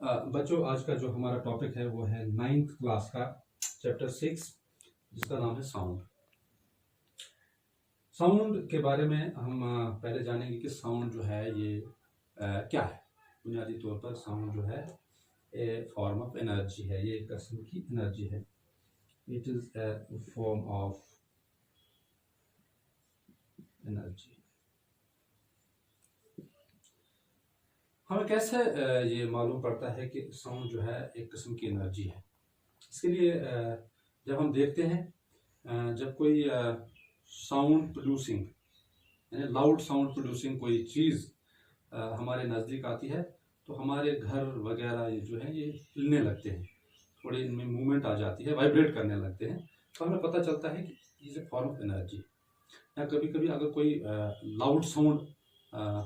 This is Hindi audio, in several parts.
बच्चों, आज का जो हमारा टॉपिक है वो है 9th क्लास का चैप्टर 6, जिसका नाम है साउंड। साउंड के बारे में हम पहले जानेंगे कि साउंड जो है ये क्या है। बुनियादी तौर पर साउंड जो है ए फॉर्म ऑफ एनर्जी है, ये एक किस्म की एनर्जी है। It is a form of energy. हमें कैसे ये मालूम पड़ता है कि साउंड जो है एक किस्म की एनर्जी है? इसके लिए जब हम देखते हैं जब कोई साउंड प्रोड्यूसिंग यानी लाउड साउंड प्रोड्यूसिंग कोई चीज़ हमारे नज़दीक आती है तो हमारे घर वगैरह ये जो है ये हिलने लगते हैं, थोड़ी इनमें मूवमेंट आ जाती है, वाइब्रेट करने लगते हैं। तो हमें पता चलता है कि is a form of energy. या कभी कभी अगर कोई लाउड साउंड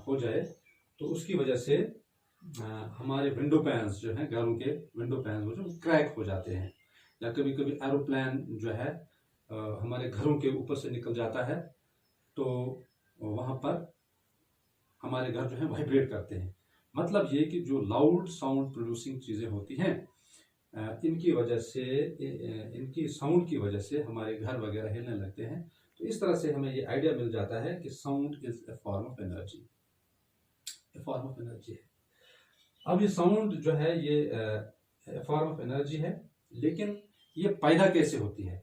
हो जाए तो उसकी वजह से हमारे विंडो पैन्स जो हैं, घरों के विंडो पैन्स वो जो क्रैक हो जाते हैं। या कभी कभी एरोप्लेन जो है हमारे घरों के ऊपर से निकल जाता है तो वहाँ पर हमारे घर जो है वाइब्रेट करते हैं। मतलब ये कि जो लाउड साउंड प्रोड्यूसिंग चीज़ें होती हैं इनकी वजह से, इनकी साउंड की वजह से हमारे घर वगैरह हिलने लगते हैं। तो इस तरह से हमें ये आइडिया मिल जाता है कि sound is a form of energy, A form of energy है। अब ये साउंड जो है ये फॉर्म ऑफ एनर्जी है, लेकिन ये पैदा कैसे होती है,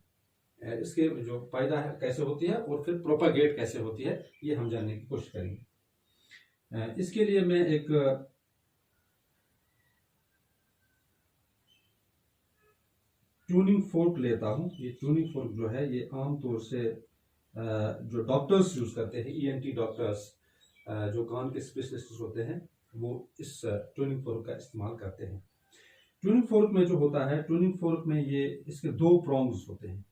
इसके जो पैदा है कैसे होती है और फिर प्रोपागेट कैसे होती है, ये हम जानने की कोशिश करेंगे। इसके लिए मैं एक ट्यूनिंग फोर्क लेता हूं। ये ट्यूनिंग फोर्क जो है ये आमतौर से जो डॉक्टर्स यूज करते हैं, ईएनटी डॉक्टर्स जो कान के स्पेशलिस्ट होते हैं, वो इस ट्यूनिंग फोर्क का इस्तेमाल करते हैं। ट्यूनिंग फोर्क में जो होता है, ट्यूनिंग फोर्क में ये इसके दो प्रॉन्ग्स होते हैं।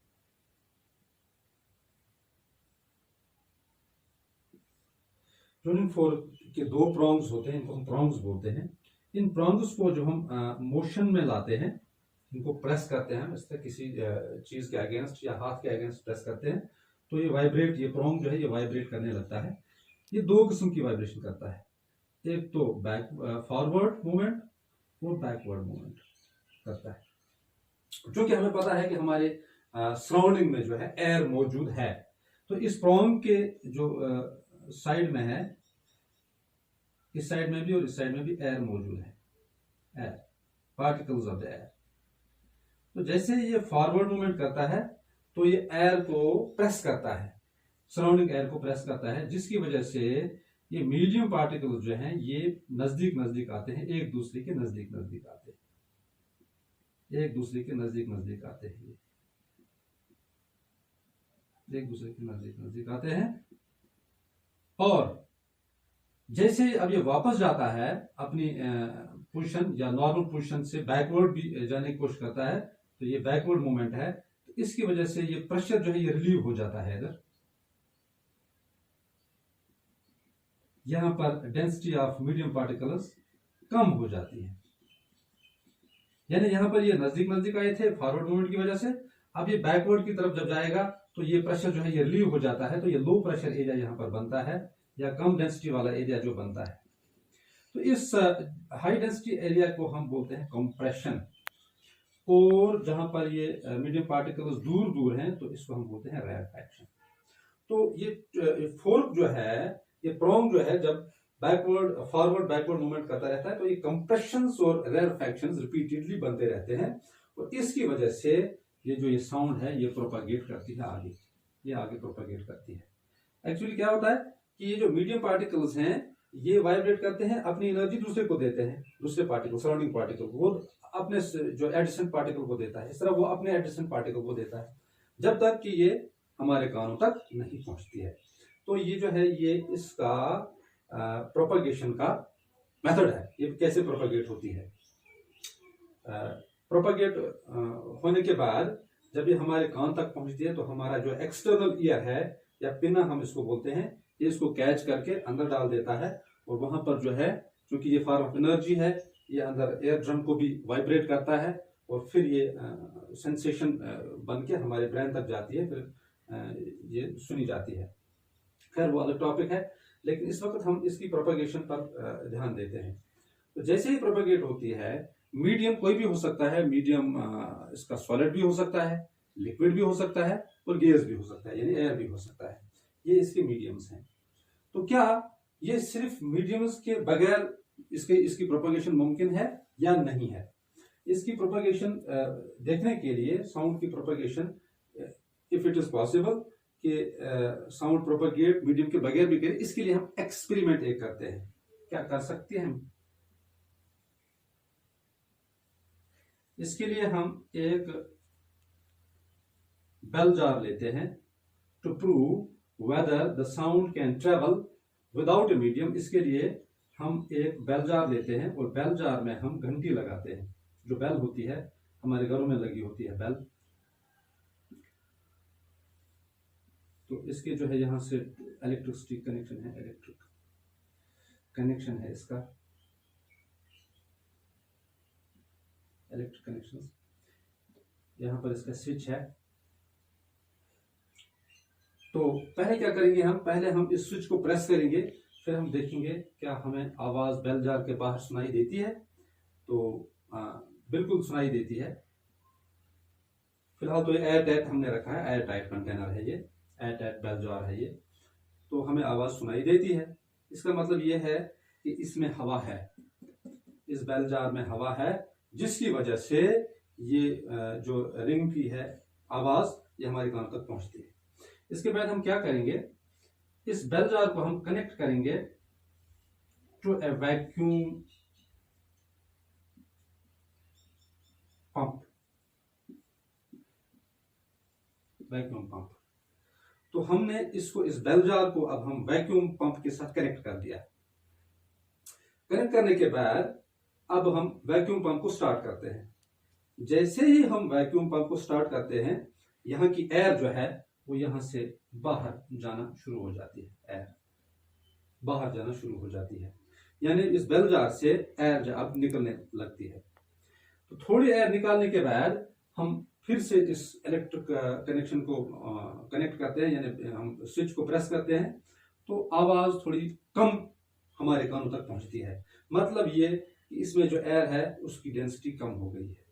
ट्यूनिंग फोर्क के दो प्रॉन्ग्स होते हैं, इनको हम प्रॉन्ग्स बोलते हैं। इन प्रॉन्ग्स को जो हम मोशन में लाते हैं, इनको प्रेस करते हैं, इस तरह किसी चीज के अगेंस्ट या हाथ के अगेंस्ट प्रेस करते हैं तो ये वाइब्रेट, ये प्रॉन्ग जो है ये वाइब्रेट करने लगता है। ये दो किस्म की वाइब्रेशन करता है, एक तो बैक फॉरवर्ड मूवमेंट और बैकवर्ड मूवमेंट करता है। क्योंकि हमें पता है कि हमारे सराउंडिंग में जो है एयर मौजूद है, तो इस प्रॉन्ग के जो साइड में है, इस साइड में भी और इस साइड में भी एयर मौजूद है, air particles of the air. तो जैसे ये फॉरवर्ड मूवमेंट करता है तो ये एयर को प्रेस करता है, सराउंडिंग एयर को प्रेस करता है, जिसकी वजह से ये मीडियम पार्टिकल्स जो हैं ये नजदीक नजदीक आते हैं, एक दूसरे के नजदीक नजदीक आते हैं, एक दूसरे के नजदीक नजदीक आते हैं, एक दूसरे के नजदीक नजदीक आते हैं। और जैसे अब ये वापस जाता है अपनी पोजीशन या नॉर्मल पोजीशन से बैकवर्ड भी जाने की कोशिश करता है, तो ये बैकवर्ड मूवमेंट है। तो इसकी वजह से ये प्रेशर जो है ये रिलीव हो जाता है इधर। यहां पर डेंसिटी ऑफ मीडियम पार्टिकल्स कम हो जाती है, यानी यहां पर ये नजदीक नजदीक आए थे फॉरवर्ड मूवमेंट की वजह से, अब ये बैकवर्ड की तरफ जब जाएगा तो ये प्रेशर जो है ये रिलीव हो जाता है, तो ये लो प्रेशर एरिया यहां पर बनता है या कम डेंसिटी वाला एरिया जो बनता है। तो इस हाई डेंसिटी एरिया को हम बोलते हैं कंप्रेशन, और जहां पर ये मीडियम पार्टिकल्स दूर दूर हैं तो इसको हम बोलते हैं रेरफैक्शन। तो ये फोर्क जो है, ये प्रॉन्ग जो है, जब बैकवर्ड फॉरवर्ड बैकवर्ड मूवमेंट करता रहता है तो ये कंप्रेशंस और रेरफैक्शंस रिपीटेडली बनते रहते हैं, और इसकी वजह से ये जो ये साउंड है ये प्रोपागेट करती है आगे, ये आगे प्रोपागेट करती है। एक्चुअली क्या होता है कि ये जो मीडियम पार्टिकल्स हैं ये वाइब्रेट करते हैं, अपनी एनर्जी दूसरे को देते हैं, दूसरे पार्टिकल, सराउंडिंग पार्टिकल को, वो अपने जो एडिसेंट पार्टिकल को देता है, इस तरह वो अपने एडिसेंट पार्टिकल को देता है, जब तक कि ये हमारे कानों तक नहीं पहुंचती है। तो ये जो है ये इसका प्रोपागेशन का मेथड है, ये कैसे प्रोपागेट होती है। प्रोपागेट होने के बाद जब ये हमारे कान तक पहुंचती है तो हमारा जो एक्सटर्नल ईयर है या पिना हम इसको बोलते हैं, ये इसको कैच करके अंदर डाल देता है, और वहां पर जो है, क्योंकि ये फॉर्म ऑफ एनर्जी है, ये अंदर एयर ड्रम को भी वाइब्रेट करता है, और फिर ये सेंसेशन बन के हमारे ब्रेन तक जाती है, फिर ये सुनी जाती है। खैर वो अलग टॉपिक है, लेकिन इस वक्त हम इसकी प्रोपेगेशन पर ध्यान देते हैं। तो जैसे ही प्रोपेगेट होती है मीडियम कोई भी हो सकता है, मीडियम इसका सॉलिड भी हो सकता है, लिक्विड भी हो सकता है और गैस भी हो सकता है, यानी एयर भी हो सकता है। ये इसके मीडियम्स हैं। तो क्या ये सिर्फ मीडियम्स के बगैर इसकी प्रोपगेशन मुमकिन है या नहीं है? इसकी प्रोपगेशन देखने के लिए साउंड की propagation, if it is possible कि साउंड प्रोपगेट मीडियम के बगैर भी करें, इसके लिए हम एक्सपेरिमेंट एक करते हैं। क्या कर सकते हैं हम? इसके लिए हम एक बेल जार लेते हैं to prove whether the sound can travel without a medium. इसके लिए हम एक बेल जार लेते हैं और बेल जार में हम घंटी लगाते हैं। जो बेल होती है हमारे घरों में लगी होती है बेल, तो इसके जो है यहां से इलेक्ट्रिसिटी कनेक्शन है, इलेक्ट्रिक कनेक्शन है इसका, इलेक्ट्रिक कनेक्शन। यहां पर इसका स्विच है। तो पहले क्या करेंगे हम? पहले हम इस स्विच को प्रेस करेंगे, फिर हम देखेंगे क्या हमें आवाज बेल जार के बाहर सुनाई देती है। तो बिल्कुल सुनाई देती है। फिलहाल तो एयर टाइट हमने रखा है, एयर टाइट कंटेनर है ये, एयर टाइट बेल जार है ये, तो हमें आवाज सुनाई देती है। इसका मतलब ये है कि इसमें हवा है, इस बेल जार में हवा है, जिसकी वजह से ये जो रिंग की है आवाज, ये हमारे कान तक पहुंचती है। इसके बाद हम क्या करेंगे? इस बेल जार को हम कनेक्ट करेंगे to a vacuum pump, vacuum pump. तो हमने इसको, इस बेल जार को अब हम वैक्यूम पंप के साथ कनेक्ट कर दिया। कनेक्ट करने के बाद अब हम वैक्यूम पंप को स्टार्ट करते हैं। जैसे ही हम वैक्यूम पंप को स्टार्ट करते हैं, यहाँ की एयर जो है वो यहां से बाहर जाना शुरू हो जाती है, एयर बाहर जाना शुरू हो जाती है, यानी इस बेल जार से एयर अब निकलने लगती है। तो थोड़ी एयर निकालने के बाद हम फिर से इस इलेक्ट्रिक कनेक्शन को कनेक्ट करते हैं, यानी हम स्विच को प्रेस करते हैं, तो आवाज थोड़ी कम हमारे कानों तक पहुंचती है। मतलब ये कि इसमें जो एयर है उसकी डेंसिटी कम हो गई है।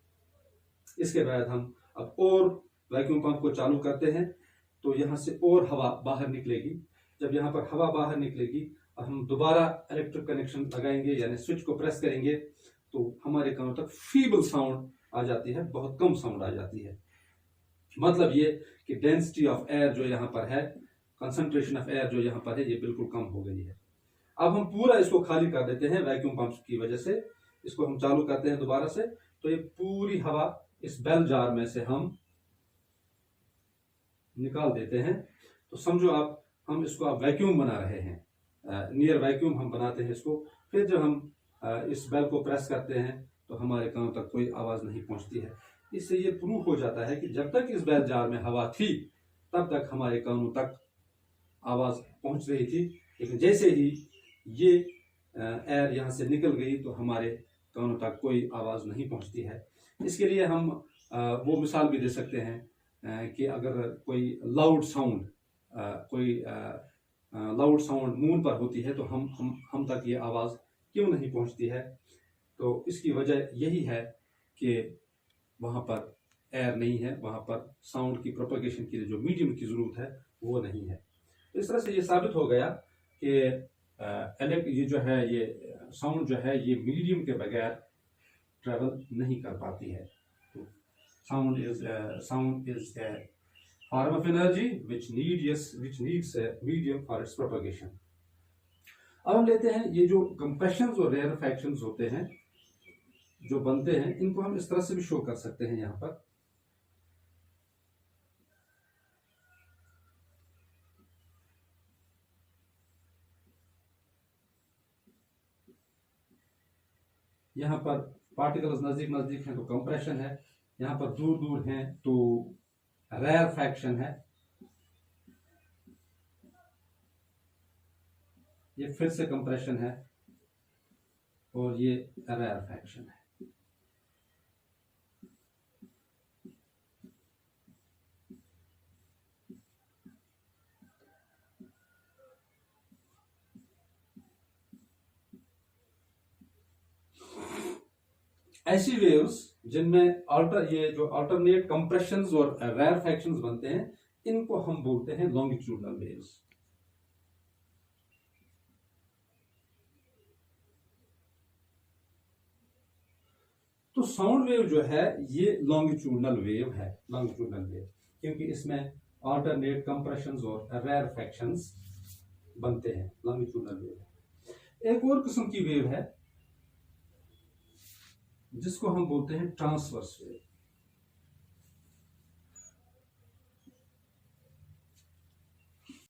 इसके बाद हम अब और वैक्यूम पंप को चालू करते हैं, तो यहां से और हवा बाहर निकलेगी। जब यहां पर हवा बाहर निकलेगी, अब हम दोबारा इलेक्ट्रिक कनेक्शन लगाएंगे, यानी स्विच को प्रेस करेंगे, तो हमारे कानों तक फीबल साउंड आ जाती है, बहुत कम साउंड आ जाती है। मतलब ये कि डेंसिटी ऑफ एयर जो यहाँ पर है, कंसंट्रेशन ऑफ एयर जो यहाँ पर है, ये बिल्कुल कम हो गई है। अब हम पूरा इसको खाली कर देते हैं वैक्यूम पंप की वजह से। इसको हम चालू करते हैं दोबारा से, तो ये पूरी हवा इस बेल जार में से हम निकाल देते हैं। तो समझो आप, हम इसको अब वैक्यूम बना रहे हैं, नियर वैक्यूम हम बनाते हैं इसको। फिर जब हम इस बेल को प्रेस करते हैं तो हमारे कानों तक कोई आवाज नहीं पहुंचती है। इससे ये प्रूफ हो जाता है कि जब तक इस बेल जार में हवा थी तब तक हमारे कानों तक आवाज पहुंच रही थी, लेकिन जैसे ही ये एयर यहाँ से निकल गई तो हमारे कानों तक कोई आवाज नहीं पहुंचती है। इसके लिए हम वो मिसाल भी दे सकते हैं कि अगर कोई लाउड साउंड मून पर होती है तो हम तक ये आवाज क्यों नहीं पहुंचती है? तो इसकी वजह यही है कि वहां पर एयर नहीं है, वहां पर साउंड की प्रोपगेशन के लिए जो मीडियम की जरूरत है वो नहीं है। इस तरह से ये साबित हो गया कि ये जो है, ये साउंड जो है, ये मीडियम के बगैर ट्रेवल नहीं कर पाती है। तो sound is a form of energy which needs a medium for its propagation। अब हम लेते हैं ये जो कंप्रेशंस और रेयरफैक्शंस होते हैं जो बनते हैं, इनको हम इस तरह से भी शो कर सकते हैं। यहां पर यहाँ पर पार्टिकल्स नजदीक नजदीक हैं तो कंप्रेशन है, यहाँ पर दूर दूर हैं तो रेयरफैक्शन है। ये फिर से कंप्रेशन है और ये रेयरफैक्शन है। ऐसी वेव्स जिनमें ये जो अल्टरनेट कंप्रेशंस और रैरफैक्शंस बनते हैं, इनको हम बोलते हैं लॉन्गिट्यूडनल वेव्स। तो साउंड वेव जो है ये लॉन्गिट्यूडनल वेव है, लॉन्गिट्यूडनल वेव, क्योंकि इसमें अल्टरनेट कंप्रेशंस और रैरफैक्शंस बनते हैं, लॉन्गिट्यूडनल वेव है। एक और किस्म की वेव है जिसको हम बोलते हैं ट्रांसवर्स वेव।